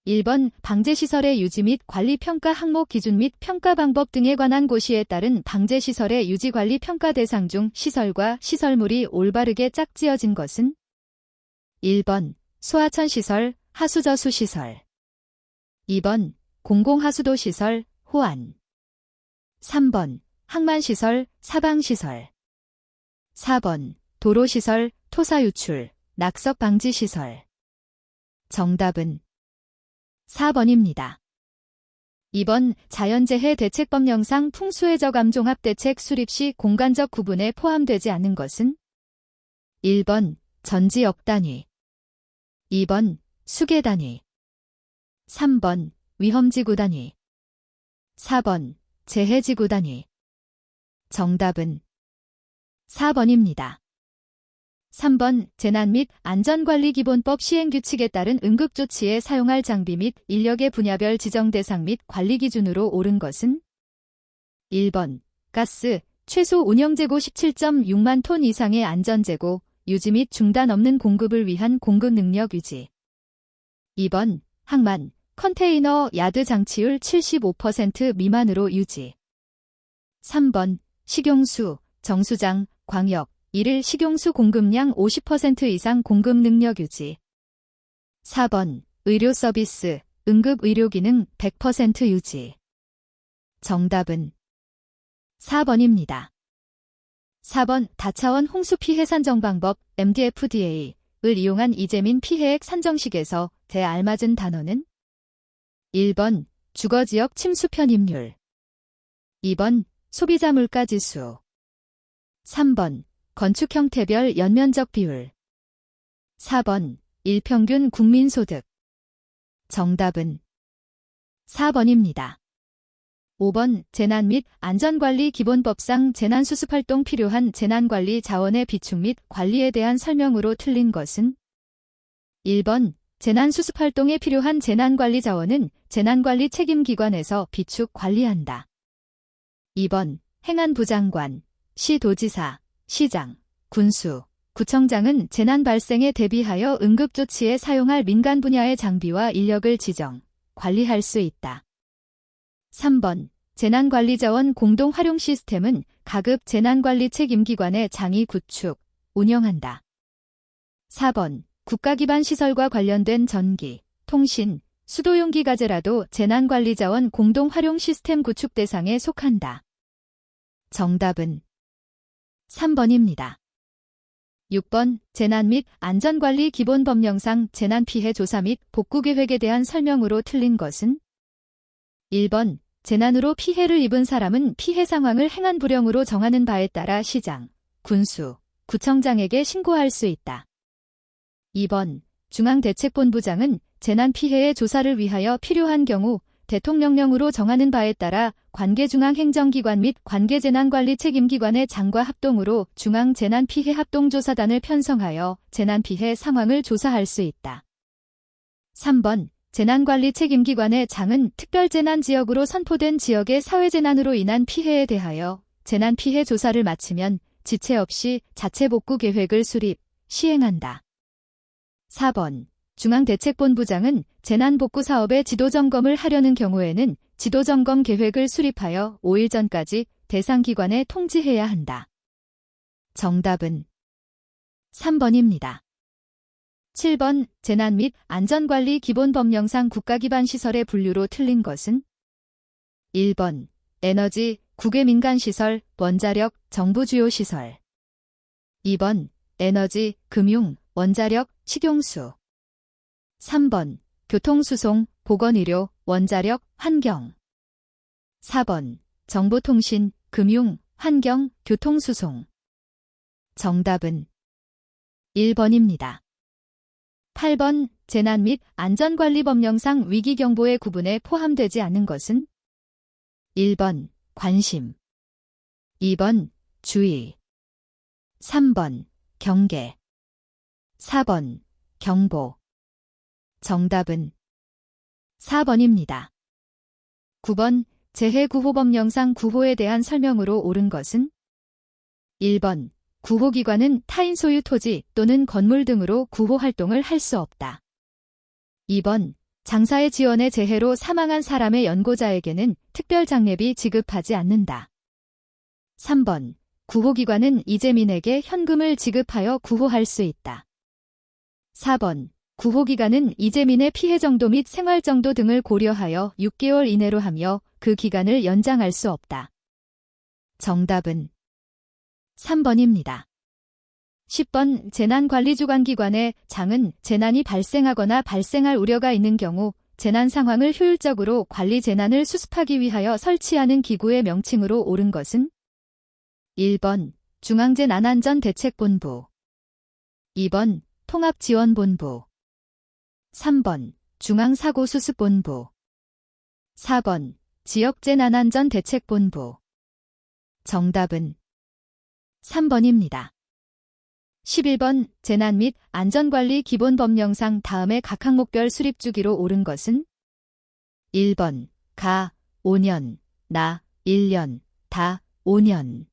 1번 방제시설의 유지 및 관리 평가 항목 기준 및 평가 방법 등에 관한 고시에 따른 방제시설의 유지관리 평가 대상 중 시설과 시설물이 올바르게 짝지어진 것은 1번 소하천시설, 하수저수시설 2번 공공하수도시설, 호안 3번 항만시설, 사방시설 4번 도로시설, 토사유출, 낙석방지시설 정답은 4번입니다. 2번 자연재해 대책법령상 풍수해저감종합대책 수립 시 공간적 구분에 포함되지 않은 것은 1번 전지역단위 2번 수계단위 3번 위험지구단위 4번 재해지구단위 정답은 4번입니다. 3번 재난 및 안전관리기본법 시행규칙에 따른 응급조치에 사용할 장비 및 인력의 분야별 지정 대상 및 관리 기준으로 옳은 것은 1번 가스, 최소 운영재고 17.6만 톤 이상의 안전재고, 유지 및 중단 없는 공급을 위한 공급 능력 유지 2번 항만, 컨테이너 야드 장치율 75% 미만으로 유지 3번 식용수, 정수장, 광역, 일일 식용수 공급량 50% 이상 공급 능력 유지 4번 의료 서비스, 응급 의료 기능 100% 유지 정답은 4번입니다. 4번 다차원 홍수 피해 산정 방법 MDFDA를 이용한 이재민 피해액 산정식에서 대알맞은 단어는 1번 주거지역 침수 편입률 2번 소비자 물가지수 3번 건축 형태별 연면적 비율 4번 일평균 국민소득 정답은 4번입니다. 5번 재난 및 안전관리 기본법상 재난수습활동 필요한 재난관리 자원의 비축 및 관리에 대한 설명으로 틀린 것은 1번 재난수습활동에 필요한 재난관리 자원은 재난관리 책임기관에서 비축 관리한다. 2번 행안부 장관, 시도지사, 시장, 군수, 구청장은 재난 발생에 대비하여 응급조치에 사용할 민간 분야의 장비와 인력을 지정, 관리할 수 있다. 3번 재난관리자원 공동활용 시스템은 가급 재난관리 책임기관의 장이 구축, 운영한다. 4번 국가기반 시설과 관련된 전기, 통신, 수도용기 가제라도 재난관리자원 공동활용 시스템 구축 대상에 속한다. 정답은 3번입니다. 6번 재난 및 안전관리 기본법령상 재난피해 조사 및 복구계획에 대한 설명으로 틀린 것은 1번 재난으로 피해를 입은 사람은 피해 상황을 행안부령으로 정하는 바에 따라 시장, 군수, 구청장에게 신고할 수 있다. 2번 중앙대책본부장은 재난피해의 조사를 위하여 필요한 경우 대통령령으로 정하는 바에 따라 관계중앙행정기관 및 관계재난관리 책임기관의 장과 합동으로 중앙재난피해합동조사단을 편성하여 재난피해 상황을 조사할 수 있다. 3번 재난관리 책임기관의 장은 특별재난지역으로 선포된 지역의 사회재난으로 인한 피해에 대하여 재난피해 조사를 마치면 지체 없이 자체복구 계획을 수립, 시행한다. 4번 중앙대책본부장은 재난복구 사업의 지도점검을 하려는 경우에는 지도점검 계획을 수립하여 5일 전까지 대상 기관에 통지해야 한다. 정답은 3번입니다. 7번 재난 및 안전관리 기본법령상 국가기반 시설의 분류로 틀린 것은 1번 에너지, 국외민간시설, 원자력, 정부주요시설 2번 에너지, 금융, 원자력, 식용수 3번 교통수송, 보건의료, 원자력, 환경 4번 정보통신, 금융, 환경, 교통수송 정답은 1번입니다. 8번 재난 및 안전관리법령상 위기경보의 구분에 포함되지 않은 것은 1번 관심 2번 주의 3번 경계 4번 경보 정답은 4번입니다. 9번 재해구호법령상 구호에 대한 설명으로 옳은 것은 1번 구호기관은 타인 소유 토지 또는 건물 등으로 구호 활동을 할 수 없다. 2번 장사의 지원의 재해로 사망한 사람의 연고자에게는 특별장례비 지급하지 않는다. 3번. 구호기관은 이재민에게 현금을 지급하여 구호할 수 있다. 4번. 구호기간은 이재민의 피해 정도 및 생활 정도 등을 고려하여 6개월 이내로 하며 그 기간을 연장할 수 없다. 정답은 3번입니다. 10번. 재난관리주관기관의 장은 재난이 발생하거나 발생할 우려가 있는 경우 재난 상황을 효율적으로 관리 재난을 수습하기 위하여 설치하는 기구의 명칭으로 옳은 것은 1번. 중앙재난안전대책본부 2번. 통합지원본부 3번. 중앙사고수습본부 4번. 지역재난안전대책본부 정답은 3번입니다. 11번. 재난 및 안전관리 기본법령상 다음의 각 항목별 수립주기로 옳은 것은 1번. 가 5년, 나 1년, 다 5년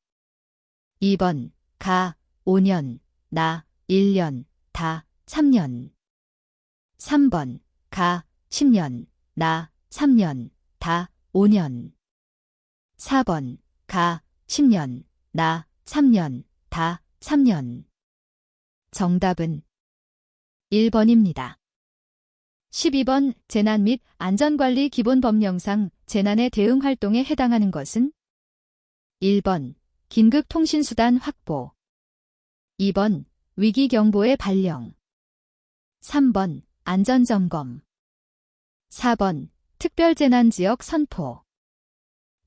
2번. 가 5년, 나 1년, 다 3년 3번. 가 10년, 나 3년, 다 5년 4번. 가 10년, 나 3년, 다 3년 정답은 1번입니다. 12번. 재난 및 안전관리 기본법령상 재난에 대응 활동에 해당하는 것은 1번. 긴급통신수단 확보 2번. 위기경보의 발령 3번. 안전점검 4번. 특별재난지역 선포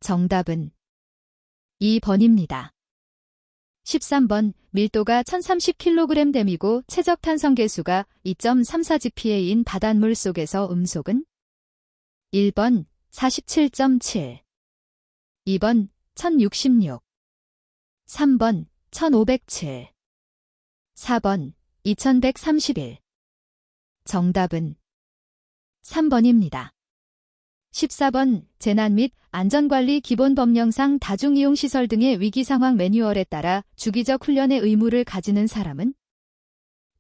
정답은 2번입니다. 13번. 밀도가 1030kg댐이고 최적탄성계수가 2.34gpa인 바닷물 속에서 음속은 1번. 47.7 2번. 1066 3번. 1507 4번. 2131 정답은 3번입니다. 14번. 재난 및 안전관리 기본법령상 다중이용시설 등의 위기상황 매뉴얼에 따라 주기적 훈련의 의무를 가지는 사람은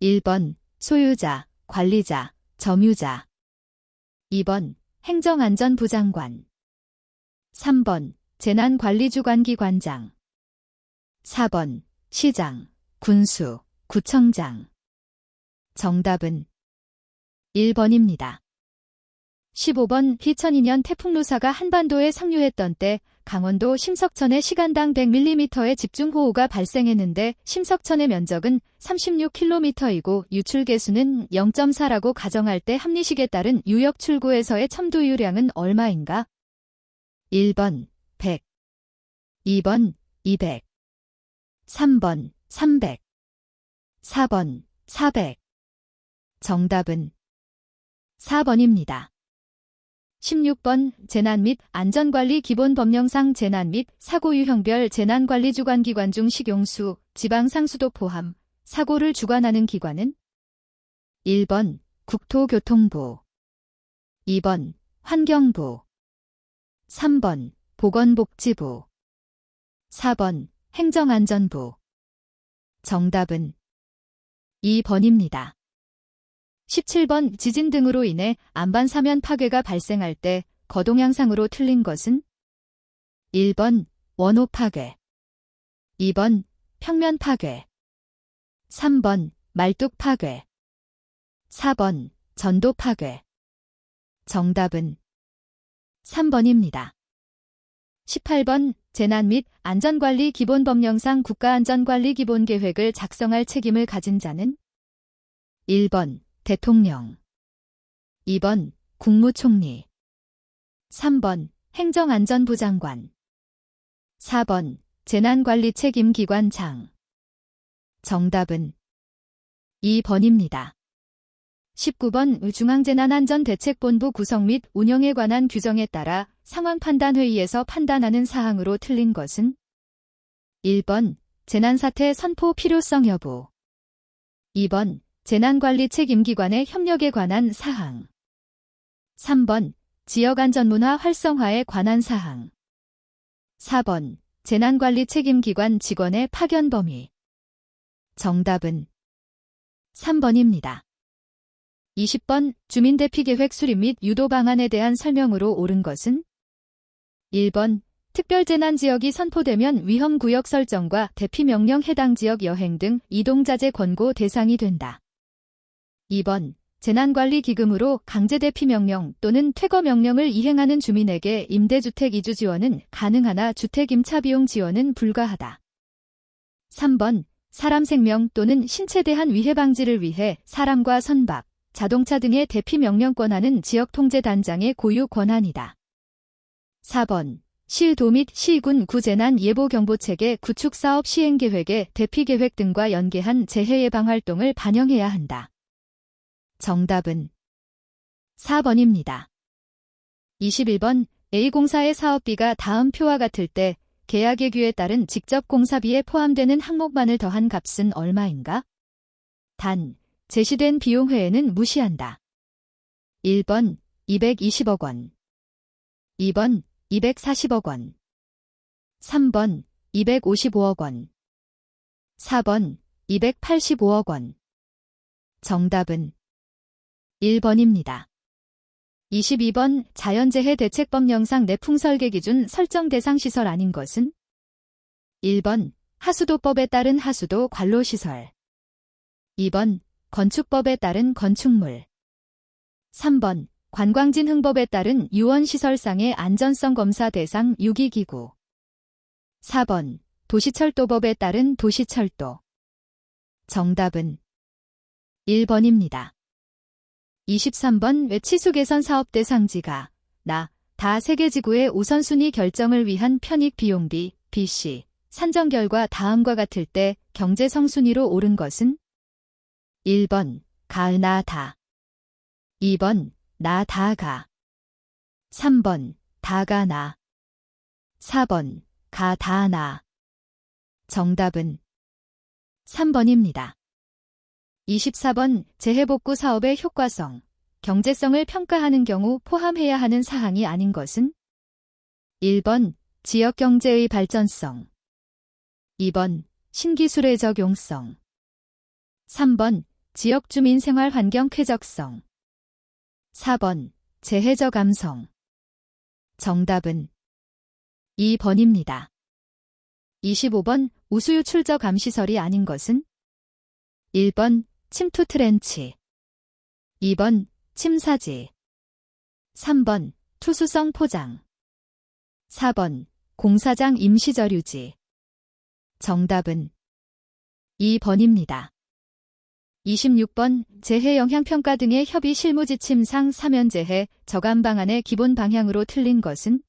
1번. 소유자, 관리자, 점유자 2번. 행정안전부 장관 3번. 재난관리주관기관장 4번. 시장, 군수, 구청장 정답은 1번입니다. 15번. 2002년 태풍 루사가 한반도에 상륙했던 때 강원도 심석천에 시간당 100mm의 집중호우가 발생했는데 심석천의 면적은 36km이고 유출계수는 0.4라고 가정할 때 합리식에 따른 유역 출구에서의 첨도유량은 얼마인가? 1번 100 2번 200 3번 300 4번 400 정답은 4번입니다. 16번. 재난 및 안전관리 기본법령상 재난 및 사고 유형별 재난관리주관기관 중 식용수, 지방상수도 포함 사고를 주관하는 기관은 1번. 국토교통부 2번. 환경부 3번. 보건복지부 4번. 행정안전부 정답은 2번입니다. 17번. 지진 등으로 인해 안반 사면 파괴가 발생할 때 거동향상으로 틀린 것은 1번. 원호 파괴 2번. 평면 파괴 3번. 말뚝 파괴 4번. 전도 파괴 정답은 3번입니다. 18번. 재난 및 안전관리 기본법령상 국가안전관리기본계획을 작성할 책임을 가진 자는 1번. 대통령 2번. 국무총리 3번. 행정안전부 장관 4번. 재난관리책임기관장 정답은 2번입니다. 19번. 중앙재난안전대책본부 구성 및 운영에 관한 규정에 따라 상황판단회의에서 판단하는 사항으로 틀린 것은 1번. 재난사태 선포 필요성 여부 2번. 재난관리 책임기관의 협력에 관한 사항 3번. 지역안전문화 활성화에 관한 사항 4번. 재난관리 책임기관 직원의 파견 범위 정답은 3번입니다. 20번 주민대피계획 수립 및 유도 방안에 대한 설명으로 옳은 것은 1번 특별재난지역이 선포되면 위험구역 설정과 대피명령 해당 지역 여행 등 이동자제 권고 대상이 된다. 2번 재난관리기금으로 강제대피명령 또는 퇴거명령을 이행하는 주민에게 임대주택 이주 지원은 가능하나 주택임차비용 지원은 불가하다. 3번 사람 생명 또는 신체에 대한 위해 방지를 위해 사람과 선박, 자동차 등의 대피명령권하는 지역통제단장의 고유 권한이다. 4번 시도 및 시군 구재난 예보경보체계 구축사업 시행계획에 대피계획 등과 연계한 재해예방활동을 반영해야 한다. 정답은 4번입니다. 21번 A공사의 사업비가 다음 표와 같을 때 계약예규에 따른 직접 공사비에 포함되는 항목만을 더한 값은 얼마인가? 단, 제시된 비용 외에는 무시한다. 1번 220억 원 2번 240억 원 3번 255억 원 4번 285억 원 정답은 1번입니다. 22번 자연재해 대책법 영상 내 풍설계 기준 설정 대상 시설 아닌 것은 1번 하수도법에 따른 하수도 관로시설 2번 건축법에 따른 건축물 3번 관광진흥법에 따른 유원시설상의 안전성 검사 대상 유기기구 4번 도시철도법에 따른 도시철도 정답은 1번입니다. 23번 왜 치수 개선 사업 대상지가 다 세계지구의 우선순위 결정을 위한 편익 비용비 BC 산정 결과 다음과 같을 때 경제성순위로 옳은 것은 1번 가으나 다 2번 나 다가 3번 다가 나 4번 가 다 나 정답은 3번입니다. 24번 재해복구 사업의 효과성, 경제성을 평가하는 경우 포함해야 하는 사항이 아닌 것은 1번 지역경제의 발전성 2번 신기술의 적용성 3번 지역주민 생활환경 쾌적성 4번 재해저 감성 정답은 2번입니다. 25번 우수유출저 감시설이 아닌 것은 1번 침투 트렌치 2번 침사지 3번 투수성 포장 4번 공사장 임시저류지 정답은 2번입니다. 26번 재해영향평가 등의 협의 실무지침상 사면재해 저감 방안의 기본 방향으로 틀린 것은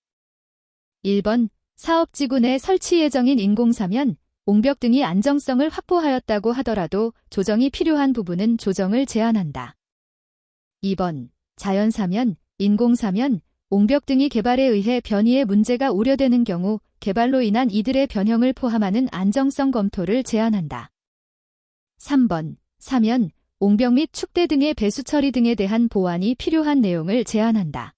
1번 사업지구 내 설치 예정인 인공사면, 옹벽 등이 안정성을 확보하였다고 하더라도 조정이 필요한 부분은 조정을 제한한다. 2번 자연사면, 인공사면, 옹벽 등이 개발에 의해 변이의 문제가 우려되는 경우 개발로 인한 이들의 변형을 포함하는 안정성 검토를 제한한다. 3번 사면, 옹벽 및 축대 등의 배수 처리 등에 대한 보완이 필요한 내용을 제한한다.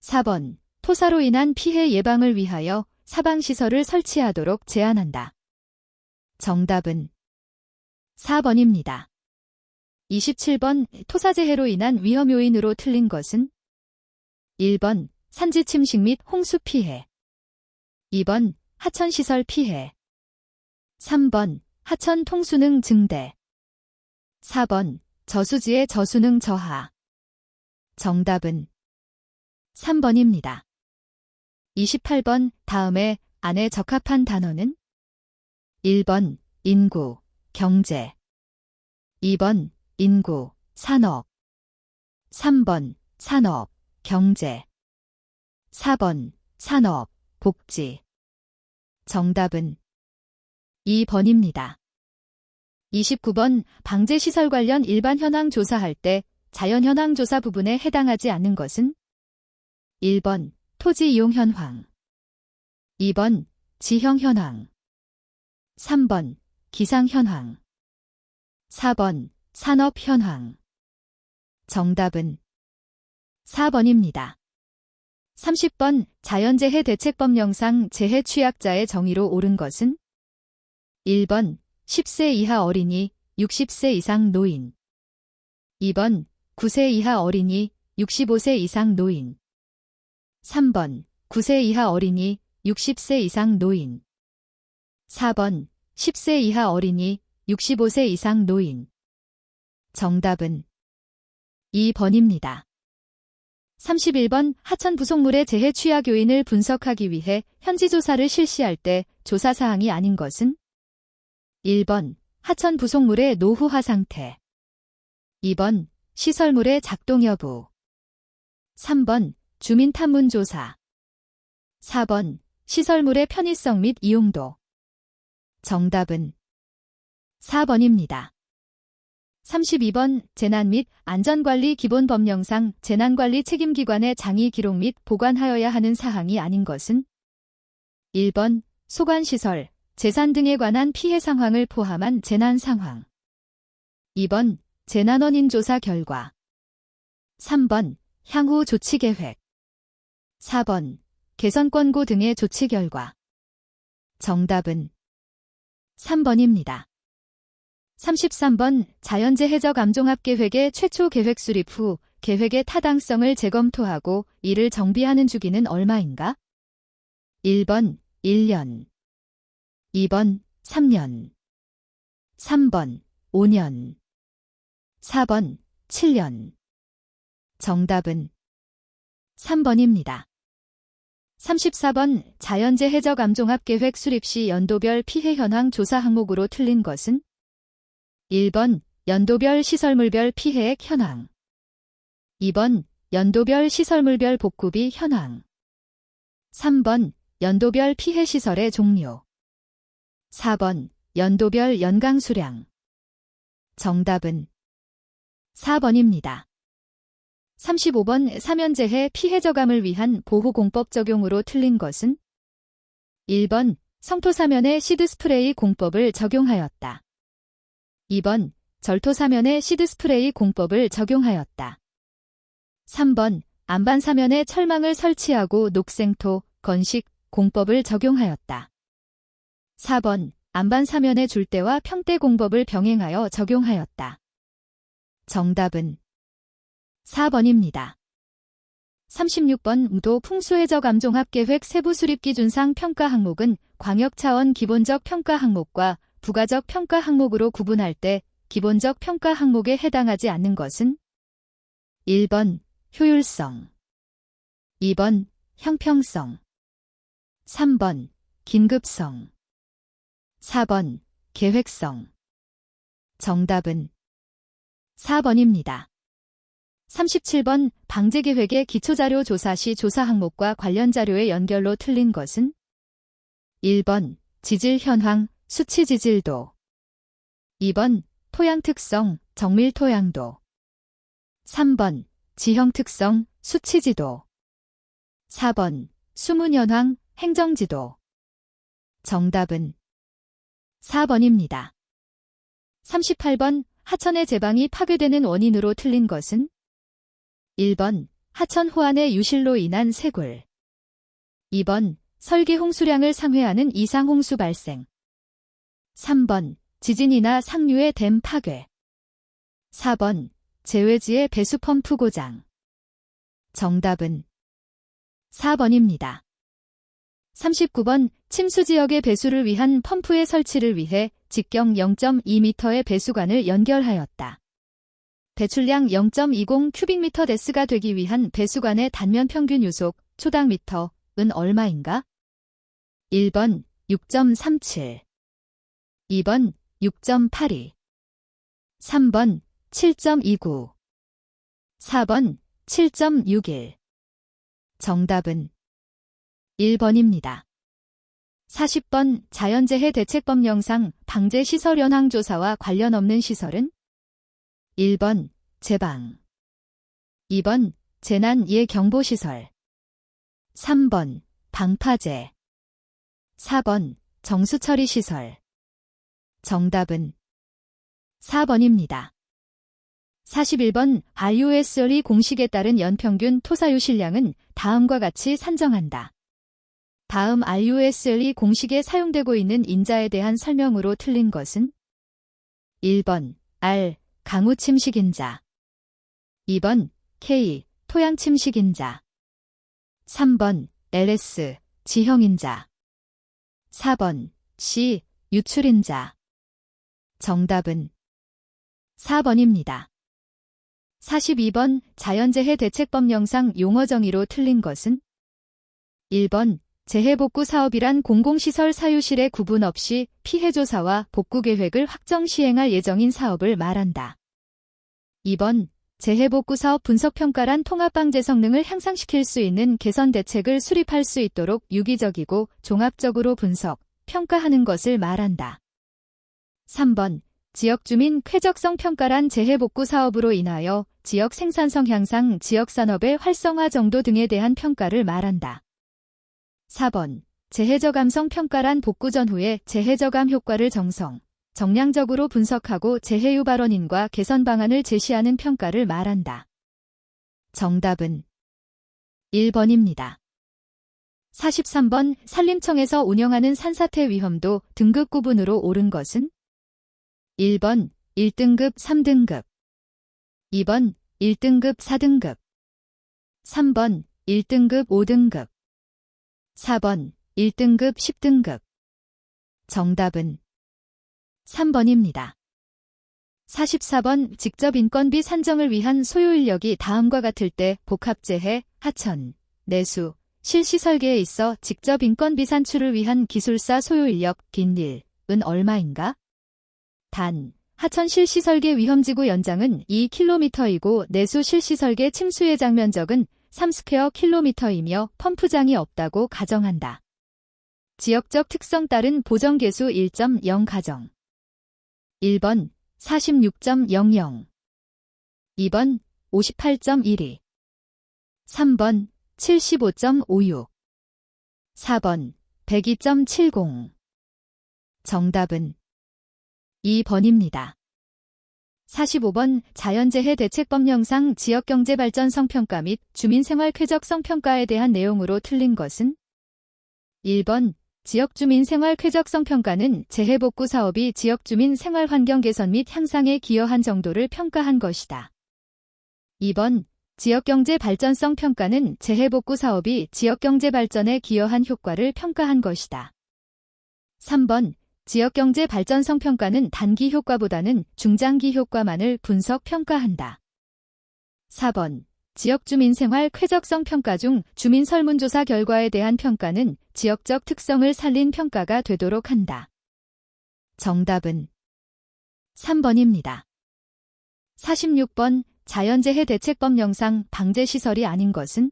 4번 토사로 인한 피해 예방을 위하여 사방시설을 설치하도록 제한한다. 정답은 4번입니다. 27번 토사재해로 인한 위험 요인으로 틀린 것은 1번 산지 침식 및 홍수 피해 2번 하천시설 피해 3번 하천 통수능 증대 4번 저수지의 저수능 저하 정답은 3번입니다. 28번 다음에 안에 적합한 단어는 1번 인구, 경제 2번 인구, 산업 3번 산업, 경제 4번 산업, 복지 정답은 2번입니다. 29번 방제시설 관련 일반 현황 조사할 때 자연 현황 조사 부분에 해당하지 않는 것은 1번 토지 이용 현황 2번 지형 현황 3번 기상 현황 4번 산업 현황 정답은 4번입니다. 30번 자연재해 대책법 영상 재해 취약자의 정의로 옳은 것은 1번 10세 이하 어린이, 60세 이상 노인 2번 9세 이하 어린이, 65세 이상 노인. 3번, 9세 이하 어린이, 60세 이상 노인. 4번, 10세 이하 어린이, 65세 이상 노인. 정답은 2번입니다. 31번 하천 부속물의 재해 취약 요인을 분석하기 위해 현지 조사를 실시할 때 조사 사항이 아닌 것은? 1번 하천 부속물의 노후화 상태. 2번 시설물의 작동 여부. 3번 주민 탐문 조사. 4번 시설물의 편의성 및 이용도. 정답은 4번입니다. 32번 재난 및 안전관리 기본법령상 재난관리 책임기관의 장의 기록 및 보관하여야 하는 사항이 아닌 것은? 1번 소관시설, 재산 등에 관한 피해 상황을 포함한 재난 상황. 2번 재난 원인 조사 결과. 3번 향후 조치 계획. 4번 개선 권고 등의 조치 결과. 정답은 3번입니다. 33번 자연재해적 감종합계획의 최초 계획 수립 후 계획의 타당성을 재검토하고 이를 정비하는 주기는 얼마인가? 1번 1년, 2번 3년, 3번 5년, 4번 7년. 정답은 3번입니다. 34번 자연재해적 감종합계획 수립 시 연도별 피해 현황 조사 항목으로 틀린 것은? 1번 연도별 시설물별 피해액 현황. 2번 연도별 시설물별 복구비 현황. 3번 연도별 피해 시설의 종류. 4번 연도별 연강 수량. 정답은 4번입니다. 35번 사면재해 피해 저감을 위한 보호공법 적용으로 틀린 것은? 1번 성토사면에 시드스프레이 공법을 적용하였다. 2번 절토사면에 시드스프레이 공법을 적용하였다. 3번 안반사면에 철망을 설치하고 녹생토, 건식, 공법을 적용하였다. 4번 안반사면에 줄대와 평대 공법을 병행하여 적용하였다. 정답은 4번입니다. 36번 무도 풍수해적 감종합계획 세부수립기준상 평가 항목은 광역차원 기본적 평가 항목과 부가적 평가 항목으로 구분할 때 기본적 평가 항목에 해당하지 않는 것은? 1번 효율성, 2번 형평성, 3번 긴급성, 4번 계획성. 정답은 4번입니다. 37번 방제계획의 기초자료 조사 시 조사 항목과 관련 자료의 연결로 틀린 것은? 1번 지질 현황, 수치 지질도. 2번 토양 특성, 정밀 토양도. 3번 지형 특성, 수치 지도. 4번 수문 현황, 행정 지도. 정답은 4번입니다. 38번 하천의 제방이 파괴되는 원인으로 틀린 것은? 1번 하천 호안의 유실로 인한 쇄골. 2번 설계 홍수량을 상회하는 이상 홍수 발생. 3번 지진이나 상류의 댐 파괴. 4번 제외지의 배수 펌프 고장. 정답은 4번입니다. 39번 침수지역의 배수를 위한 펌프의 설치를 위해 직경 0.2m의 배수관을 연결하였다. 배출량 0.20 큐빅미터 데스가 되기 위한 배수관의 단면 평균 유속 초당 미터은 얼마인가? 1번 6.37, 2번 6.82, 3번 7.29, 4번 7.61. 정답은 1번입니다. 40번 자연재해 대책법령상 방제시설 현황 조사와 관련 없는 시설은? 1번 제방, 2번 재난 예경보시설, 3번 방파제, 4번 정수처리시설. 정답은 4번입니다. 41번 RUSLE 공식에 따른 연평균 토사유실량은 다음과 같이 산정한다. 다음 RUSLE 공식에 사용되고 있는 인자에 대한 설명으로 틀린 것은? 1번 R 강우 침식인자, 2번 K. 토양 침식인자. 3번 LS. 지형인자. 4번 C. 유출인자. 정답은 4번입니다. 42번 자연재해 대책법령상 용어 정의로 틀린 것은 1번 재해복구 사업이란 공공시설 사유실의 구분 없이 피해조사와 복구계획을 확정 시행할 예정인 사업을 말한다. 2번 재해복구 사업 분석평가란 통합방제 성능을 향상시킬 수 있는 개선 대책을 수립할 수 있도록 유기적이고 종합적으로 분석, 평가하는 것을 말한다. 3번 지역주민 쾌적성 평가란 재해복구 사업으로 인하여 지역 생산성 향상, 지역산업의 활성화 정도 등에 대한 평가를 말한다. 4번 재해저감성 평가란 복구 전후의 재해저감 효과를 정량적으로 분석하고 재해 유발 원인과 개선 방안을 제시하는 평가를 말한다. 정답은 1번입니다. 43번 산림청에서 운영하는 산사태 위험도 등급 구분으로 옳은 것은 1번 1등급 3등급 2번 1등급 4등급 3번 1등급 5등급 4번 1등급 10등급 정답은 3번입니다. 44번 직접 인건비 산정을 위한 소요인력이 다음과 같을 때 복합재해, 하천, 내수, 실시 설계에 있어 직접 인건비 산출을 위한 기술사 소요인력, 빈일은 얼마인가? 단, 하천 실시설계 위험지구 연장은 2km이고 내수 실시설계 침수 예장 면적은 3km이며 펌프장이 없다고 가정한다. 지역적 특성 따른 보정계수 1.0 가정. 1번 46.00 2번 58.12 3번 75.56 4번 102.70 정답은 2번입니다. 45번 자연재해 대책법령상 지역경제발전성 평가 및 주민생활 쾌적성 평가에 대한 내용으로 틀린 것은 1번 지역주민생활 쾌적성 평가는 재해복구 사업이 지역주민 생활환경 개선 및 향상에 기여한 정도를 평가한 것이다. 2번 지역경제 발전성 평가는 재해복구 사업이 지역경제 발전에 기여한 효과를 평가한 것이다. 3번 지역경제 발전성 평가는 단기 효과보다는 중장기 효과만을 분석 평가한다. 4번 지역주민생활 쾌적성 평가 중 주민 설문조사 결과에 대한 평가는 지역적 특성을 살린 평가가 되도록 한다. 정답은 3번입니다. 46번 자연재해 대책법령상 방제시설이 아닌 것은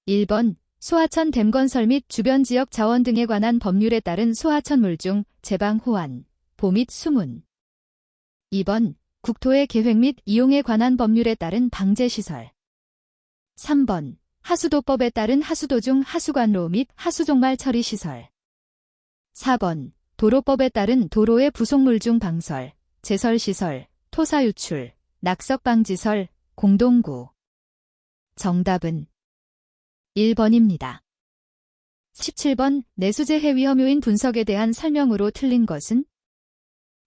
1번 소하천 댐 건설 및 주변 지역 자원 등에 관한 법률에 따른 소하천물 중 제방 호환, 보 및 수문 2번 국토의 계획 및 이용에 관한 법률에 따른 방제시설 3번 하수도법에 따른 하수도 중 하수관로 및 하수종말 처리시설 4번 도로법에 따른 도로의 부속물 중 방설, 제설시설, 토사유출, 낙석방지설, 공동구 정답은 1번입니다. 17번 내수재해 위험 요인 분석에 대한 설명으로 틀린 것은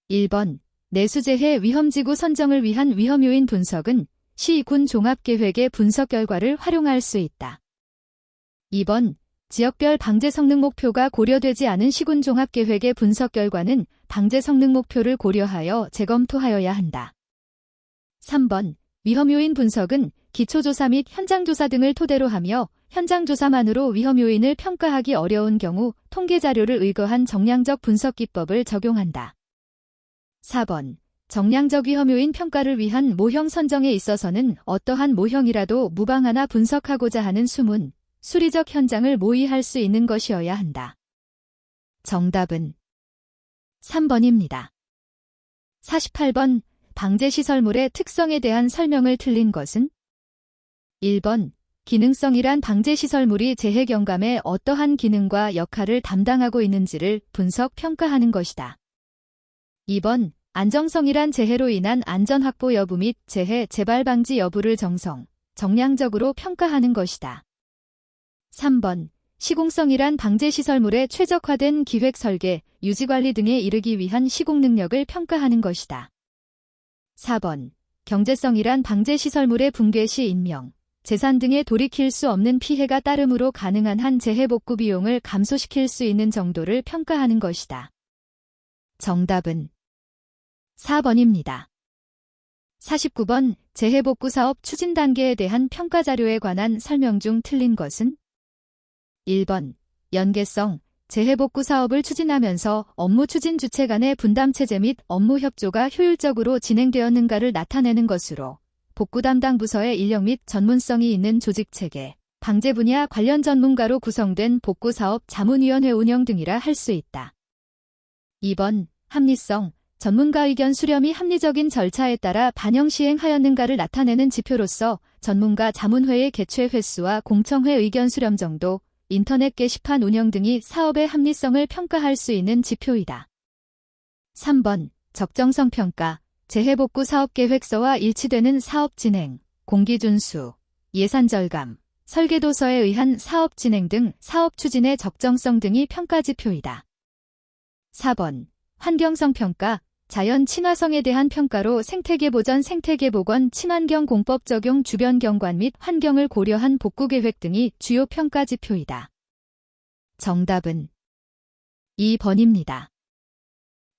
1번 내수재해 위험지구 선정을 위한 위험 요인 분석은 시, 군 종합계획의 분석 결과를 활용할 수 있다. 2번 지역별 방제 성능 목표가 고려되지 않은 시군 종합계획의 분석 결과는 방제 성능 목표를 고려하여 재검토하여야 한다. 3번 위험 요인 분석은 기초조사 및 현장조사 등을 토대로 하며 현장조사만으로 위험 요인을 평가하기 어려운 경우 통계자료를 의거한 정량적 분석 기법을 적용한다. 4번 정량적 위험 요인 평가를 위한 모형 선정에 있어서는 어떠한 모형이라도 무방하나 분석하고자 하는 수문, 수리적 현장을 모의할 수 있는 것이어야 한다. 정답은 3번입니다. 48번 방제시설물의 특성에 대한 설명을 틀린 것은 1번 기능성이란 방제시설물이 재해 경감에 어떠한 기능과 역할을 담당하고 있는지를 분석 평가하는 것이다. 2번 안정성이란 재해로 인한 안전 확보 여부 및 재해 재발 방지 여부를 정량적으로 평가하는 것이다. 3번 시공성이란 방제시설물의 최적화된 기획 설계, 유지 관리 등에 이르기 위한 시공 능력을 평가하는 것이다. 4번 경제성이란 방제시설물의 붕괴 시 인명, 재산 등에 돌이킬 수 없는 피해가 따름으로 가능한 한 재해복구 비용을 감소시킬 수 있는 정도를 평가하는 것이다. 정답은 4번입니다. 49번 재해복구 사업 추진 단계에 대한 평가 자료에 관한 설명 중 틀린 것은? 1번 연계성, 재해복구 사업을 추진하면서 업무 추진 주체 간의 분담체제 및 업무 협조가 효율적으로 진행되었는가를 나타내는 것으로 복구 담당 부서의 인력 및 전문성이 있는 조직체계, 방제 분야 관련 전문가로 구성된 복구사업 자문위원회 운영 등이라 할 수 있다. 2번 합리성, 전문가 의견 수렴이 합리적인 절차에 따라 반영 시행하였는가를 나타내는 지표로서 전문가 자문회의 개최 횟수와 공청회 의견 수렴 정도, 인터넷 게시판 운영 등이 사업의 합리성을 평가할 수 있는 지표이다. 3번 적정성 평가, 재해복구 사업계획서와 일치되는 사업 진행, 공기 준수, 예산 절감, 설계도서에 의한 사업 진행 등 사업 추진의 적정성 등이 평가 지표이다. 4번 환경성 평가, 자연 친화성에 대한 평가로 생태계 보전, 생태계 복원, 친환경 공법 적용, 주변 경관 및 환경을 고려한 복구 계획 등이 주요 평가 지표이다. 정답은 2번입니다.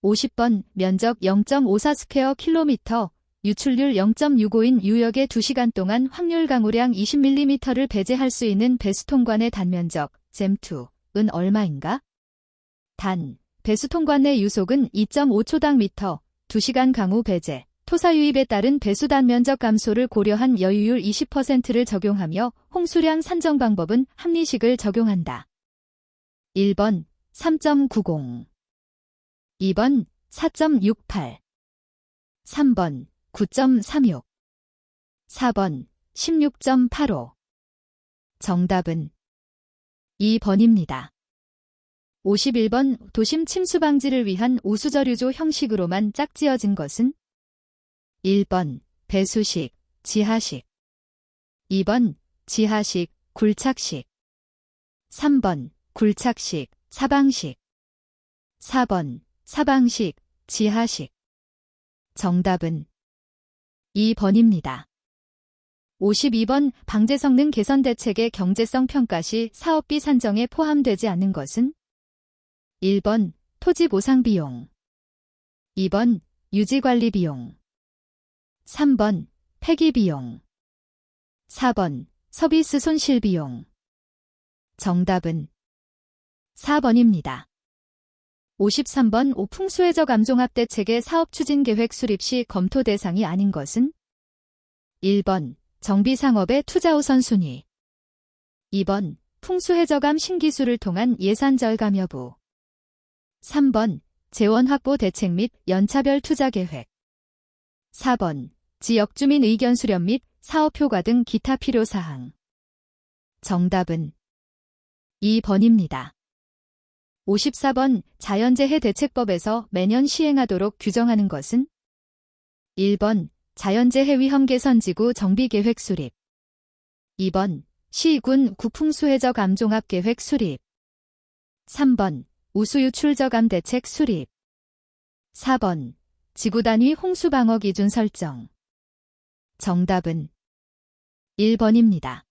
50번 면적 0.54스퀘어 유출률 0.65인 유역에 2시간 동안 확률 강우량 20mm를 배제할 수 있는 배수통관의 단면적 잼2은 얼마인가? 단, 배수통관 내 유속은 2.5초당 미터, 2시간 강우 배제, 토사 유입에 따른 배수 단면적 감소를 고려한 여유율 20%를 적용하며 홍수량 산정 방법은 합리식을 적용한다. 1번 3.90, 2번 4.68, 3번 9.36, 4번 16.85. 정답은 2번입니다. 51번 도심 침수 방지를 위한 우수저류조 형식으로만 짝지어진 것은? 1번 배수식, 지하식, 2번 지하식, 굴착식, 3번 굴착식, 사방식, 4번 사방식, 지하식. 정답은 2번입니다. 52번 방제 성능 개선 대책의 경제성 평가 시 사업비 산정에 포함되지 않는 것은? 1번 토지 보상 비용, 2번 유지관리 비용, 3번 폐기 비용, 4번 서비스 손실 비용. 정답은 4번입니다. 53번 풍수해저 감종합 대책의 사업 추진 계획 수립 시 검토 대상이 아닌 것은? 1번 정비상업의 투자 우선순위, 2번 풍수해저감 신기술을 통한 예산 절감 여부, 3번 재원 확보 대책 및 연차별 투자 계획, 4번 지역주민 의견 수렴 및 사업 효과 등 기타 필요 사항. 정답은 2번입니다. 54번 자연재해 대책법에서 매년 시행하도록 규정하는 것은? 1번 자연재해 위험 개선 지구 정비 계획 수립, 2번 시, 군, 구풍수해저 감종합 계획 수립, 3번 우수유출저감 대책 수립, 4번 지구단위 홍수방어 기준 설정. 정답은 1번입니다.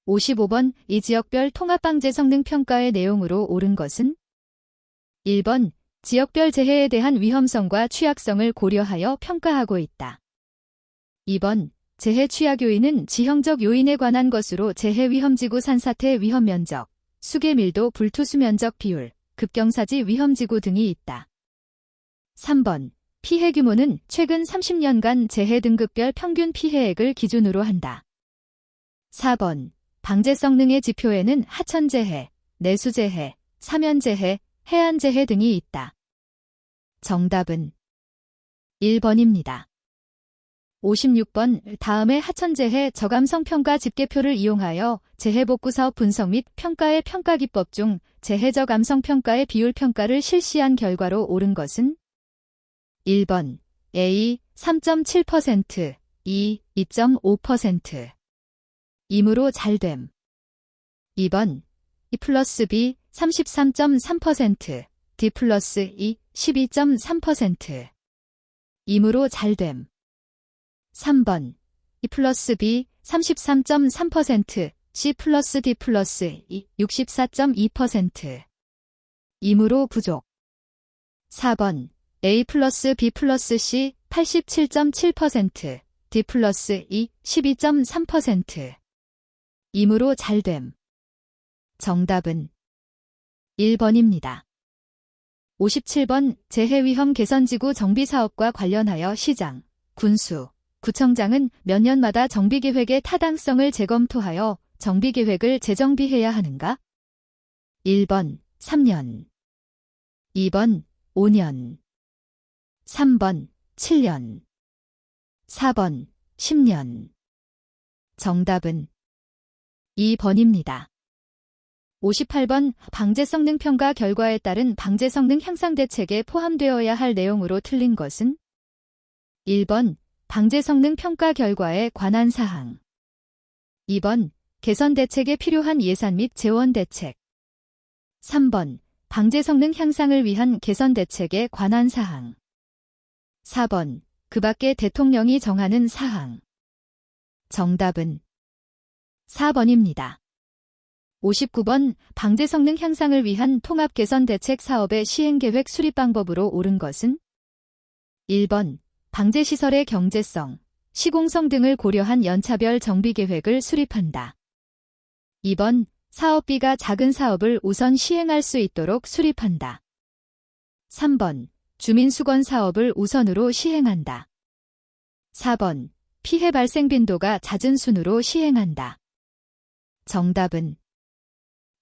55번 이 지역별 통합방제 성능 평가의 내용으로 옳은 것은? 1번 지역별 재해에 대한 위험성과 취약성을 고려하여 평가하고 있다. 2번 재해 취약 요인은 지형적 요인에 관한 것으로 재해 위험지구 산사태 위험 면적, 수계 밀도, 불투수 면적 비율, 급경사지 위험지구 등이 있다. 3번 피해 규모는 최근 30년간 재해 등급별 평균 피해액을 기준으로 한다. 4번 방제 성능의 지표에는 하천재해, 내수재해, 사면재해, 해안재해 등이 있다. 정답은 1번입니다. 56번 다음의 하천재해 저감성 평가 집계표를 이용하여 재해복구 사업 분석 및 평가의 평가기법 중 재해 저감성 평가의 비율 평가를 실시한 결과로 옳은 것은? 1번 A 3.7%, E 2.5%. 이므로 잘됨. 2번 E 플러스 B 33.3%, D 플러스 E 12.3%. 이므로 잘됨. 3번 E 플러스 B 33.3%, C 플러스 D 플러스 E 64.2%. 이므로 부족. 4번 A 플러스 B 플러스 C 87.7%, D 플러스 E 12.3%. 이므로 잘됨. 정답은 1번입니다. 57번 재해위험 개선지구 정비사업과 관련하여 시장, 군수, 구청장은 몇 년마다 정비계획의 타당성을 재검토하여 정비계획을 재정비해야 하는가? 1번 3년, 2번 5년, 3번 7년, 4번 10년. 정답은 2번입니다. 58번 방재성능 평가 결과에 따른 방재성능 향상 대책에 포함되어야 할 내용으로 틀린 것은? 1번 방재성능 평가 결과에 관한 사항, 2번 개선 대책에 필요한 예산 및 재원 대책, 3번 방재성능 향상을 위한 개선 대책에 관한 사항, 4번 그 밖에 대통령이 정하는 사항. 정답은 4번입니다. 59번 방재성능 향상을 위한 통합 개선 대책 사업의 시행계획 수립 방법으로 옳은 것은? 1번 방재시설의 경제성, 시공성 등을 고려한 연차별 정비계획을 수립한다. 2번 사업비가 작은 사업을 우선 시행할 수 있도록 수립한다. 3번 주민수건 사업을 우선으로 시행한다. 4번 피해 발생 빈도가 잦은 순으로 시행한다. 정답은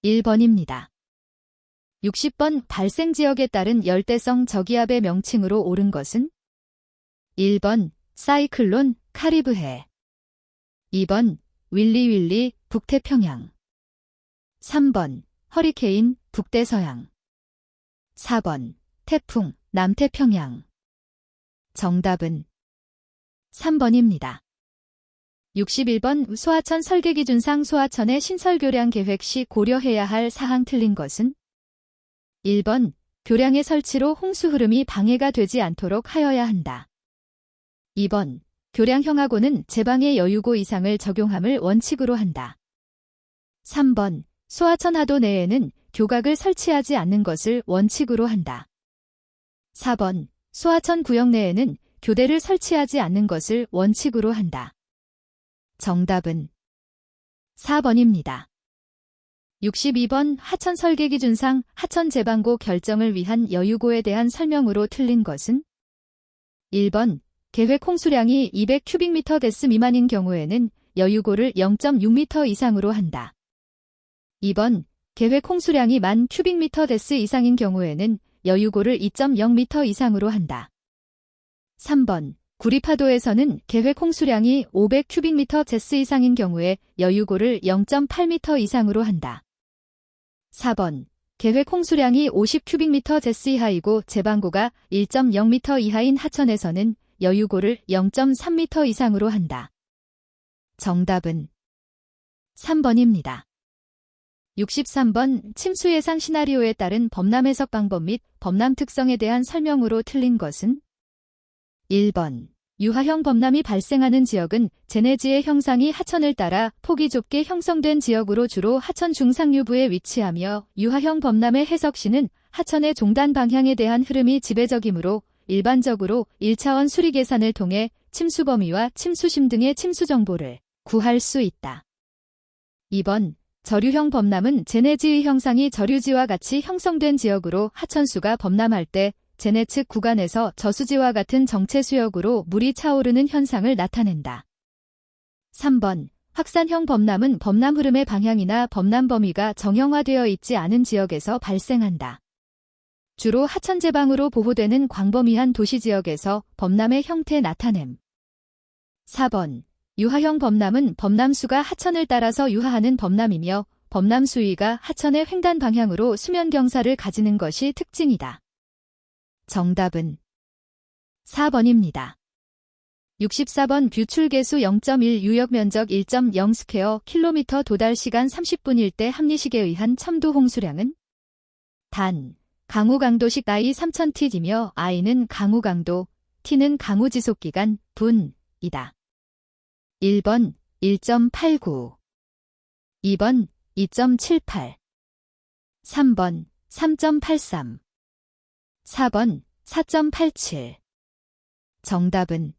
1번입니다. 60번 발생 지역에 따른 열대성 저기압의 명칭으로 옳은 것은? 1번 사이클론 카리브해, 2번 윌리 북태평양, 3번 허리케인 북대서양, 4번 태풍 남태평양. 정답은 3번입니다. 61번 소하천 설계기준상 소하천의 신설교량 계획 시 고려해야 할 사항 틀린 것은? 1번 교량의 설치로 홍수 흐름이 방해가 되지 않도록 하여야 한다. 2번 교량형하고는 제방의 여유고 이상을 적용함을 원칙으로 한다. 3번 소하천 하도 내에는 교각을 설치하지 않는 것을 원칙으로 한다. 4번 소하천 구역 내에는 교대를 설치하지 않는 것을 원칙으로 한다. 정답은 4번입니다. 62번 하천 설계기준상 하천 제방고 결정을 위한 여유고에 대한 설명으로 틀린 것은? 1번 계획 홍수량이 200큐빅미터 미만인 경우에는 여유고를 0.6m 이상으로 한다. 2번 계획 홍수량이 10,000 큐빅미터 이상인 경우에는 여유고를 2.0m 이상으로 한다. 3번 구리파도에서는 계획 홍수량이 500큐빅미터 이상인 경우에 여유고를 0.8m 이상으로 한다. 4번 계획 홍수량이 50큐빅미터 이하이고 제방고가 1.0m 이하인 하천에서는 여유고를 0.3m 이상으로 한다. 정답은 3번입니다. 63번 침수 예상 시나리오에 따른 범람 해석 방법 및 범람 특성에 대한 설명으로 틀린 것은? 1번 유하형 범람이 발생하는 지역은 제네지의 형상이 하천을 따라 폭이 좁게 형성된 지역으로 주로 하천 중상류부에 위치하며 유하형 범람의 해석 시는 하천의 종단 방향에 대한 흐름이 지배적이므로 일반적으로 1차원 수리 계산을 통해 침수 범위와 침수심 등의 침수 정보를 구할 수 있다. 2번 저류형 범람은 제네지의 형상이 저류지와 같이 형성된 지역으로 하천수가 범람할 때 제네 측 구간에서 저수지와 같은 정체 수역으로 물이 차오르는 현상을 나타낸다. 3번 확산형 범람은 범람 흐름의 방향이나 범람 범위가 정형화되어 있지 않은 지역에서 발생한다. 주로 하천 제방으로 보호되는 광범위한 도시지역에서 범람의 형태 나타냄. 4번 유하형 범람은 범람수가 하천을 따라서 유하하는 범람이며 범람 수위가 하천의 횡단 방향으로 수면 경사를 가지는 것이 특징이다. 정답은 4번입니다. 64번 뷰출계수 0.1 유역면적 1.0 스퀘어 킬로미터 도달 시간 30분일 때 합리식에 의한 첨도 홍수량은? 단, 강우 강도식 I 3000T이며 I는 강우 강도, T는 강우 지속기간, 분이다. 1번 1.89, 2번 2.78, 3번 3.83, 4번 4.87. 정답은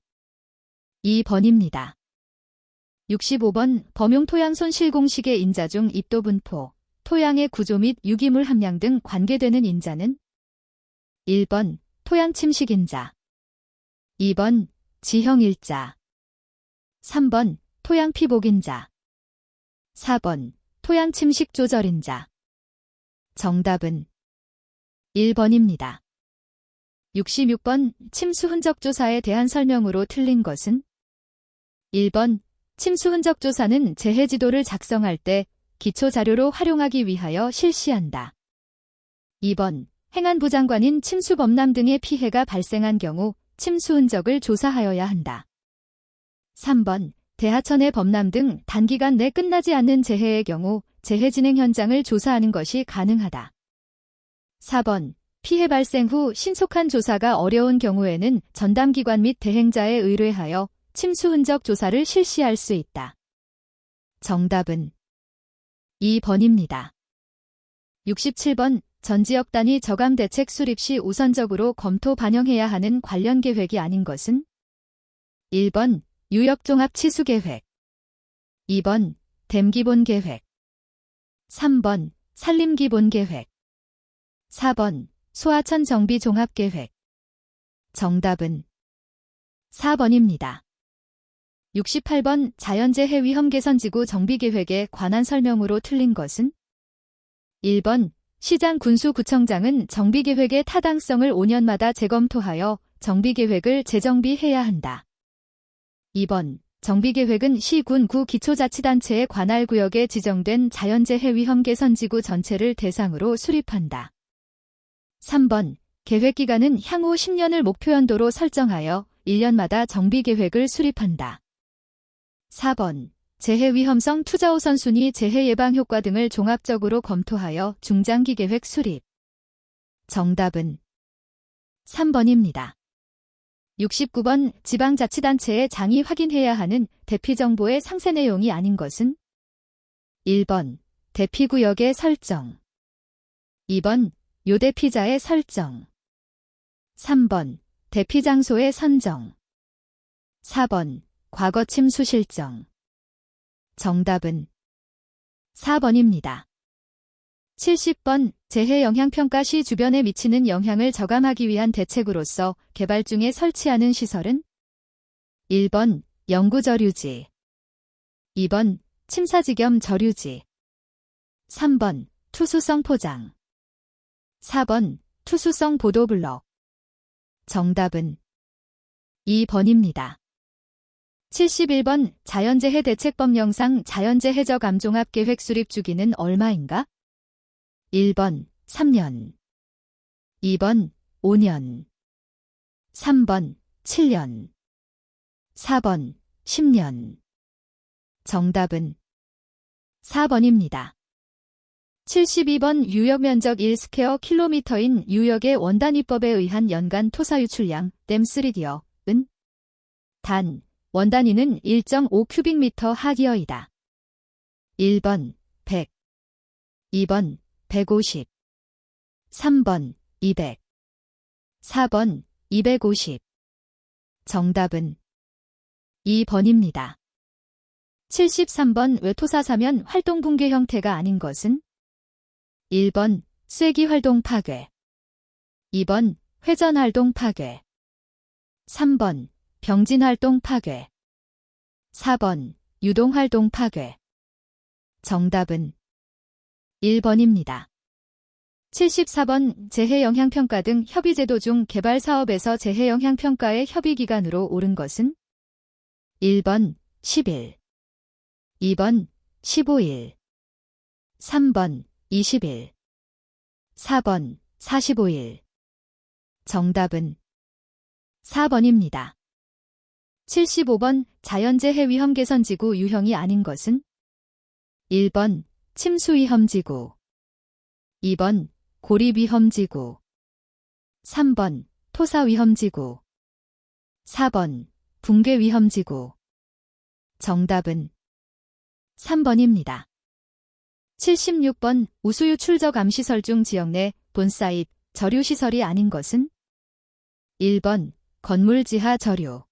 2번입니다. 65번 범용 토양 손실 공식의 인자 중 입도 분포, 토양의 구조 및 유기물 함량 등 관계되는 인자는 1번 토양 침식 인자, 2번 지형 일자, 3번 토양 피복 인자, 4번 토양 침식 조절 인자. 정답은 1번입니다. 66번 침수 흔적 조사에 대한 설명으로 틀린 것은 1번 침수 흔적 조사는 재해 지도를 작성할 때 기초 자료로 활용하기 위하여 실시한다. 2번 행안부 장관인 침수 범람 등의 피해가 발생한 경우 침수 흔적을 조사하여야 한다. 3번 대하천의 범람 등 단기간 내 끝나지 않는 재해의 경우 재해 진행 현장을 조사하는 것이 가능하다. 4번 피해 발생 후 신속한 조사가 어려운 경우에는 전담기관 및 대행자에 의뢰하여 침수 흔적 조사를 실시할 수 있다. 정답은 2번입니다. 67번 전지역 단위 저감 대책 수립 시 우선적으로 검토 반영해야 하는 관련 계획이 아닌 것은 1번 유역종합 치수 계획, 2번 댐 기본 계획, 3번 산림 기본 계획, 4번 소하천 정비 종합 계획. 정답은 4번입니다. 68번 자연재해 위험 개선 지구 정비 계획에 관한 설명으로 틀린 것은 1번 시장 군수구청장은 정비 계획의 타당성을 5년마다 재검토하여 정비 계획을 재정비해야 한다. 2번 정비 계획은 시, 군, 구 기초자치단체의 관할 구역에 지정된 자연재해 위험 개선 지구 전체를 대상으로 수립한다. 3번 계획기간은 향후 10년을 목표 연도로 설정하여 1년마다 정비 계획을 수립한다. 4번 재해 위험성 투자 우선순위 재해 예방 효과 등을 종합적으로 검토하여 중장기 계획 수립. 정답은 3번입니다. 69번 지방자치단체의 장이 확인해야 하는 대피정보의 상세 내용이 아닌 것은 1번 대피구역의 설정, 2번 요대피자의 설정, 3번 대피장소의 선정, 4번 과거 침수 실정. 정답은 4번입니다. 70번 재해 영향평가 시 주변에 미치는 영향을 저감하기 위한 대책으로서 개발 중에 설치하는 시설은 1번 영구저류지, 2번 침사지겸 저류지, 3번 투수성 포장, 4번 투수성 보도블럭. 정답은 2번입니다. 71번 자연재해 대책법령상 자연재해 저감 종합계획 수립 주기는 얼마인가? 1번 3년, 2번 5년, 3번 7년, 4번 10년. 정답은 4번입니다. 72번 유역면적 1스퀘어 킬로미터인 유역의 원단위법에 의한 연간 토사 유출량 댐3디어은 단 원단위는 1.5큐빅미터 하기어이다. 1번 100, 2번 150, 3번 200, 4번 250. 정답은 2번입니다. 73번 외토사 사면 활동 붕괴 형태가 아닌 것은 1번 쐐기 활동 파괴, 2번 회전 활동 파괴, 3번 병진 활동 파괴, 4번 유동 활동 파괴. 정답은 1번입니다. 74번 재해영향평가 등 협의제도 중 개발사업에서 재해영향평가의 협의기간으로 옳은 것은 1번 10일, 2번 15일, 3번 20일, 4번 45일. 정답은 4번입니다. 75번 자연재해 위험개선지구 유형이 아닌 것은 1번 침수위험지구, 2번 고립위험지구, 3번 토사위험지구, 4번 붕괴위험지구. 정답은 3번입니다. 76번 우수유출적 암시설 중 지역 내 본사잇 저류시설이 아닌 것은 1번 건물 지하 저류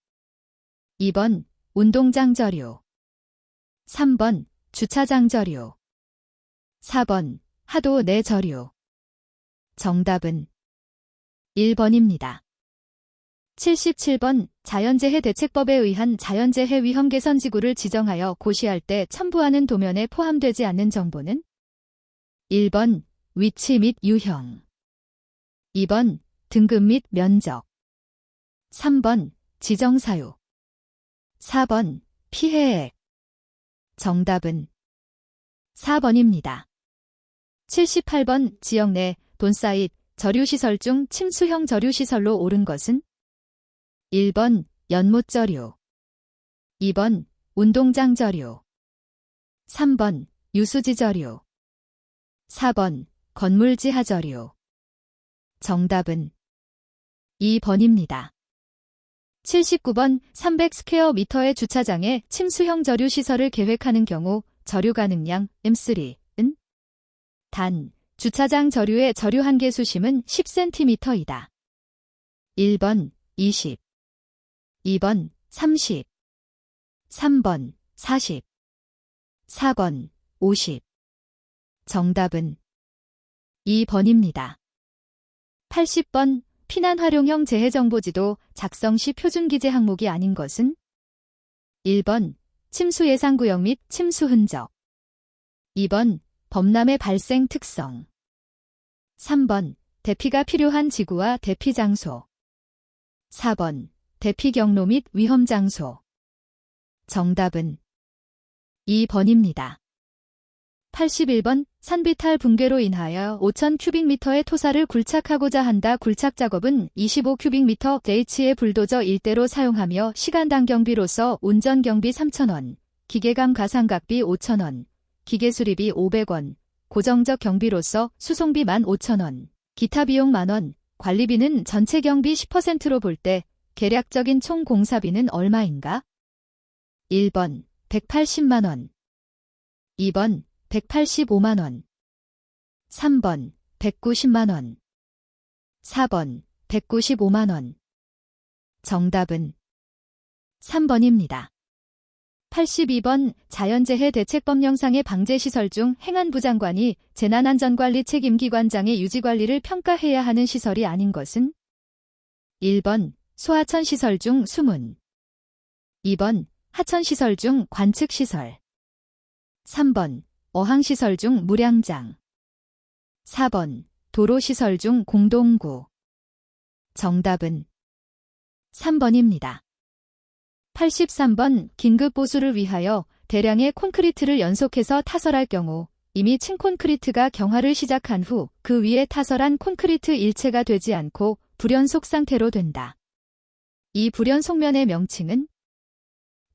2번 운동장 저류 3번 주차장 저류 4번 하도 내 저류 정답은 1번입니다. 77번 자연재해 대책법에 의한 자연재해 위험 개선 지구를 지정하여 고시할 때 첨부하는 도면에 포함되지 않는 정보는 1번 위치 및 유형 2번 등급 및 면적 3번 지정사유 4번 피해액 정답은 4번입니다. 78번 지역 내 본사잇 저류시설 중 침수형 저류시설로 옳은 것은 1번 연못저류 2번 운동장 저류 3번 유수지 저류 4번 건물 지하 저류 정답은 2번입니다. 79번 300스퀘어미터의 주차장에 침수형 저류 시설을 계획하는 경우 저류 가능량 M3은 단 주차장 저류의 저류 한계 수심은 10cm이다. 1번 20 2번 30 3번 40 4번 50 정답은 2번입니다. 80번 피난활용형 재해정보지도 작성 시 표준기재 항목이 아닌 것은 1번 침수 예상구역 및 침수 흔적 2번 범람의 발생 특성 3번 대피가 필요한 지구와 대피 장소 4번 대피 경로 및 위험 장소 정답은 2번입니다. 81번 산비탈 붕괴로 인하여 5,000큐빅미터의 토사를 굴착하고자 한다. 굴착 작업은 25큐빅미터 H의 불도저 일대로 사용하며 시간당 경비로서 운전경비 3,000원, 기계감 가상각비 5,000원, 기계수리비 500원, 고정적 경비로서 수송비 15,000원, 기타 비용 만원, 관리비는 전체 경비 10%로 볼 때 계략적인 총 공사비는 얼마인가? 1번 180만원 2번 185만원 3번 190만원 4번 195만원 정답은 3번입니다. 82번 자연재해 대책법령상의 방제시설 중 행안부 장관이 재난안전관리 책임기관장의 유지관리를 평가해야 하는 시설이 아닌 것은 1번 소하천시설 중 수문 2번 하천시설 중 관측시설 3번 어항시설 중 무량장 4번 도로시설 중 공동구 정답은 3번입니다. 83번 긴급보수를 위하여 대량의 콘크리트를 연속해서 타설할 경우 이미 층 콘크리트가 경화를 시작한 후 그 위에 타설한 콘크리트 일체가 되지 않고 불연속 상태로 된다. 이 불연속면의 명칭은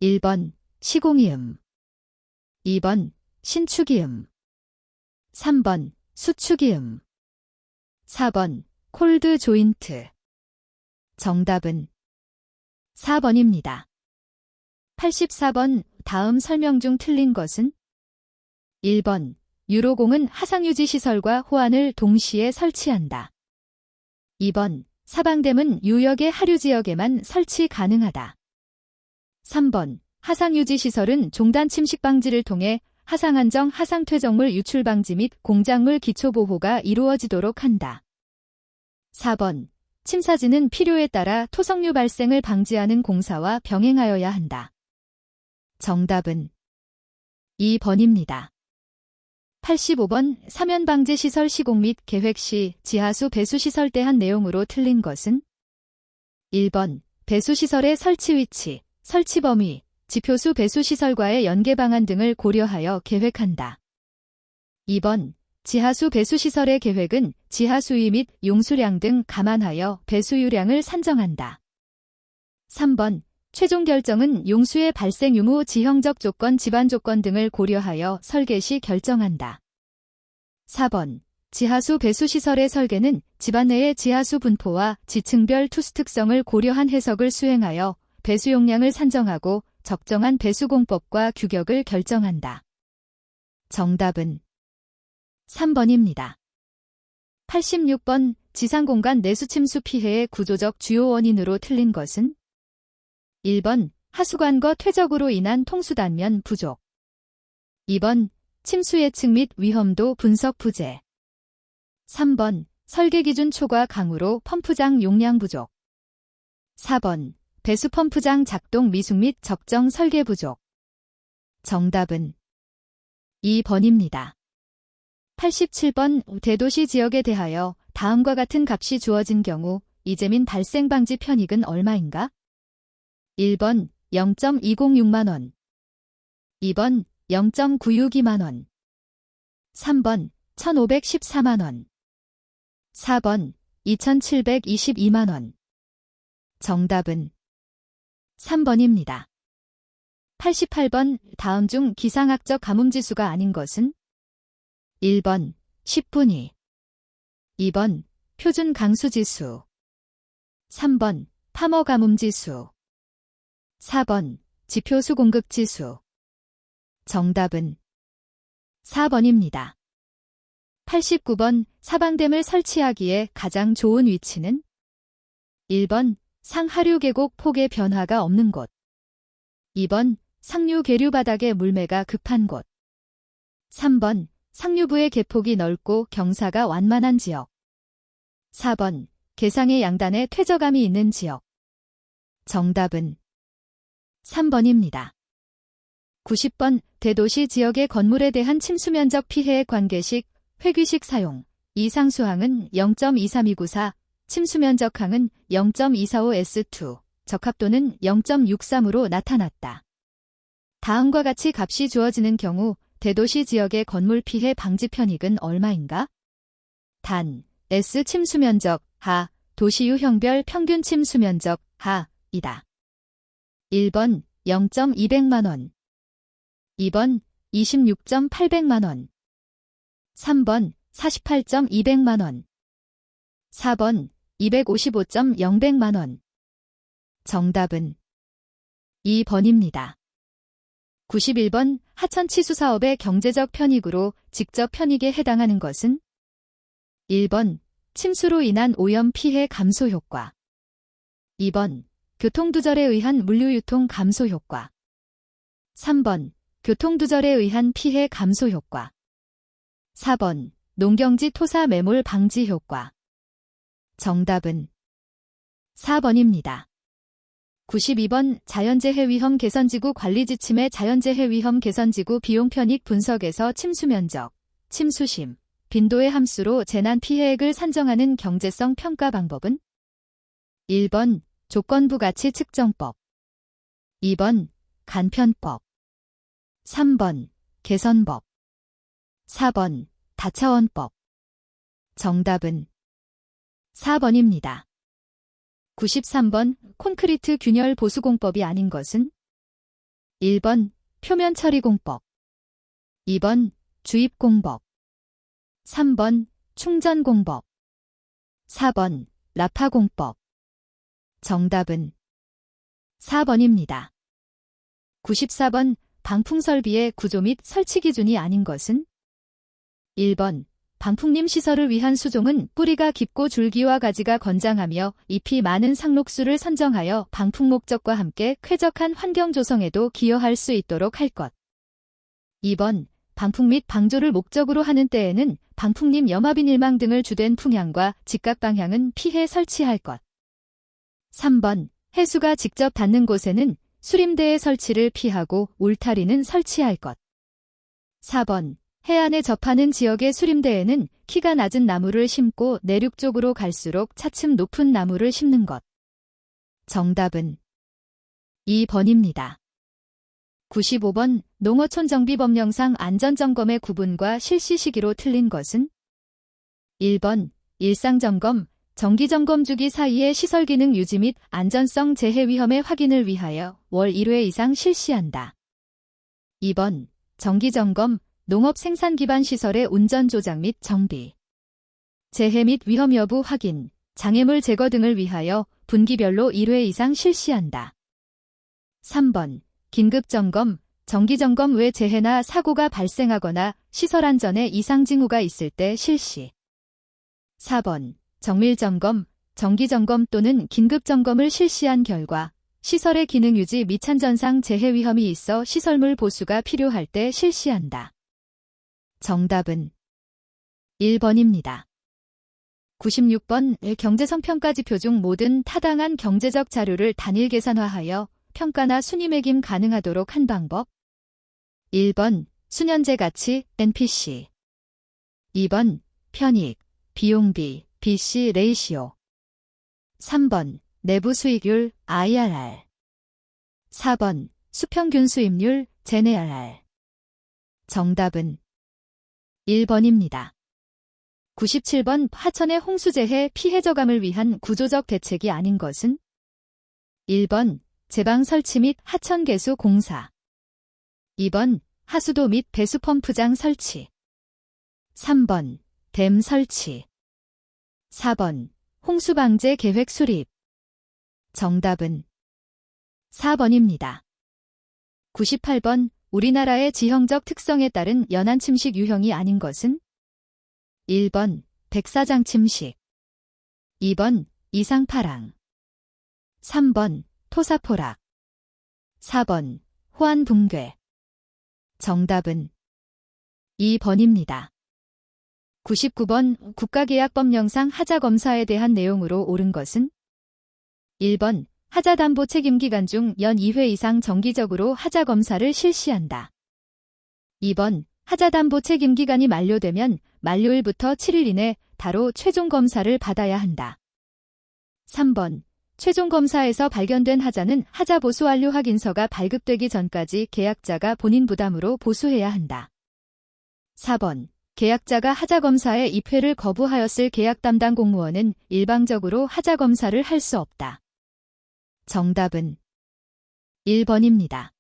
1번 시공이음 2번 신축이음 3번 수축이음 4번 콜드 조인트 정답은 4번입니다. 84번 다음 설명 중 틀린 것은 1번 유로공은 하상유지시설과 호안을 동시에 설치한다. 2번 사방댐은 유역의 하류지역에만 설치 가능하다. 3번 하상유지시설은 종단 침식 방지를 통해 하상안정 하상퇴적물 유출 방지 및 공작물 기초보호가 이루어지도록 한다. 4번 침사지는 필요에 따라 토석류 발생을 방지하는 공사와 병행하여야 한다. 정답은 2번입니다. 85번 사면방제시설 시공 및 계획 시 지하수 배수시설 대한 내용으로 틀린 것은 1번 배수시설의 설치 위치, 설치 범위, 지표수 배수시설과의 연계 방안 등을 고려하여 계획한다. 2번 지하수 배수시설의 계획은 지하수위 및 용수량 등 감안하여 배수유량을 산정한다. 3번 최종 결정은 용수의 발생 유무 지형적 조건, 집안 조건 등을 고려하여 설계 시 결정한다. 4번 지하수 배수시설의 설계는 집안 내의 지하수 분포와 지층별 투수 특성을 고려한 해석을 수행하여 배수 용량을 산정하고 적정한 배수공법과 규격을 결정한다. 정답은 3번입니다. 86번 지상공간 내수침수 피해의 구조적 주요 원인으로 틀린 것은 1번 하수관거 퇴적으로 인한 통수단면 부족 2번 침수 예측 및 위험도 분석 부재 3번 설계기준 초과 강우로 펌프장 용량 부족 4번 배수펌프장 작동 미숙 및 적정 설계 부족 정답은 2번입니다. 87번 대도시 지역에 대하여 다음과 같은 값이 주어진 경우 이재민 발생 방지 편익은 얼마인가? 1번 0.206만원 2번 0.962만원 3번 1,514만원 4번 2,722만원 정답은 3번입니다. 88번 다음 중 기상학적 가뭄지수가 아닌 것은 1번 10분위 2번 표준 강수지수 3번 파머 가뭄지수 4번 지표수 공급지수 정답은 4번입니다. 89번 사방댐을 설치하기에 가장 좋은 위치는 1번 상하류 계곡 폭의 변화가 없는 곳 2번 상류 계류 바닥의 물매가 급한 곳 3번 상류부의 계폭이 넓고 경사가 완만한 지역 4번 계상의 양단에 퇴적감이 있는 지역 정답은 3번입니다. 90번 대도시 지역의 건물에 대한 침수면적 피해의 관계식 회귀식 사용 이상수항은 0.23294 침수면적항은 0.245S2 적합도는 0.63으로 나타났다. 다음과 같이 값이 주어지는 경우 대도시 지역의 건물 피해 방지 편익은 얼마인가? 단 S 침수면적 하 도시 유형별 평균 침수면적 하이다. 1번 0.200만원 2번 26.800만원 3번 48.200만원 4번 255.000만원 정답은 2번입니다. 91번 하천치수 사업의 경제적 편익으로 직접 편익에 해당하는 것은 1번 침수로 인한 오염 피해 감소 효과 2번 교통두절에 의한 물류유통 감소 효과 3번 교통두절에 의한 피해 감소 효과 4번 농경지 토사 매몰 방지 효과 정답은 4번입니다. 92번 자연재해 위험 개선지구 관리지침의 자연재해 위험 개선지구 비용 편익 분석에서 침수면적, 침수심, 빈도의 함수로 재난 피해액을 산정하는 경제성 평가 방법은 1번 조건부 가치 측정법 2번 간편법 3번 개선법 4번 다차원법 정답은 4번입니다. 93번 콘크리트 균열 보수공법이 아닌 것은 1번 표면 처리공법 2번 주입공법 3번 충전공법 4번 라파공법 정답은 4번입니다. 94번 방풍설비의 구조 및 설치 기준이 아닌 것은 1번 방풍림 시설을 위한 수종은 뿌리가 깊고 줄기와 가지가 건장하며 잎이 많은 상록수를 선정하여 방풍 목적과 함께 쾌적한 환경 조성에도 기여할 수 있도록 할 것. 2번 방풍 및 방조를 목적으로 하는 때에는 방풍림 염화비닐망 등을 주된 풍향과 직각 방향은 피해 설치할 것. 3번 해수가 직접 닿는 곳에는 수림대의 설치를 피하고 울타리는 설치할 것. 4번 해안에 접하는 지역의 수림대에는 키가 낮은 나무를 심고 내륙 쪽으로 갈수록 차츰 높은 나무를 심는 것. 정답은 2번입니다. 95번 농어촌 정비법령상 안전점검의 구분과 실시 시기로 틀린 것은 1번 일상점검, 정기점검 주기 사이의 시설기능 유지 및 안전성 재해 위험의 확인을 위하여 월 1회 이상 실시한다. 2번 정기점검, 농업 생산 기반 시설의 운전 조작 및 정비, 재해 및 위험 여부 확인, 장애물 제거 등을 위하여 분기별로 1회 이상 실시한다. 3번 긴급점검, 정기점검 외 재해나 사고가 발생하거나 시설 안전에 이상 징후가 있을 때 실시. 4번, 정밀점검, 정기점검 또는 긴급점검을 실시한 결과 시설의 기능 유지 및 안전상 재해 위험이 있어 시설물 보수가 필요할 때 실시한다. 정답은 1번입니다. 96번 경제성평가지표 중 모든 타당한 경제적 자료를 단일 계산화하여 평가나 순위 매김 가능하도록 한 방법. 1번 수년제 가치 NPC 2번 편익, 비용비, BC 레이시오 3번 내부 수익률 IRR 4번 수평균 수입률 GNRR 정답은 1번입니다. 97번 하천의 홍수재해 피해 저감을 위한 구조적 대책이 아닌 것은 1번 제방 설치 및 하천 개수 공사 2번 하수도 및 배수 펌프장 설치 3번 댐 설치 4번 홍수 방제 계획 수립 정답은 4번입니다. 98번 우리나라의 지형적 특성에 따른 연안 침식 유형이 아닌 것은 1번 백사장 침식 2번 이상파랑 3번 토사포락 4번 호안붕괴 정답은 2번입니다. 99번 국가계약법령상 하자검사에 대한 내용으로 옳은 것은 1번 하자담보 책임기간 중 연 2회 이상 정기적으로 하자검사를 실시한다. 2번 하자담보 책임기간이 만료되면 만료일부터 7일 이내 바로 최종검사를 받아야 한다. 3번 최종검사에서 발견된 하자는 하자보수 완료 확인서가 발급되기 전까지 계약자가 본인 부담으로 보수해야 한다. 4번 계약자가 하자검사의 입회를 거부하였을 계약 담당 공무원은 일방적으로 하자검사를 할 수 없다. 정답은 1번입니다.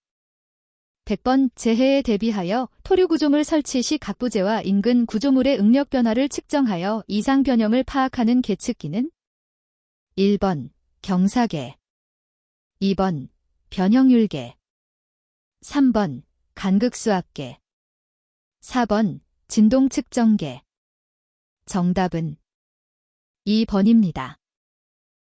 100번 재해에 대비하여 토류 구조물 설치 시 각 부재와 인근 구조물의 응력 변화를 측정하여 이상 변형을 파악하는 계측기는 1번 경사계 2번 변형률계 3번 간극수압계 4번 진동측정계 정답은 2번입니다.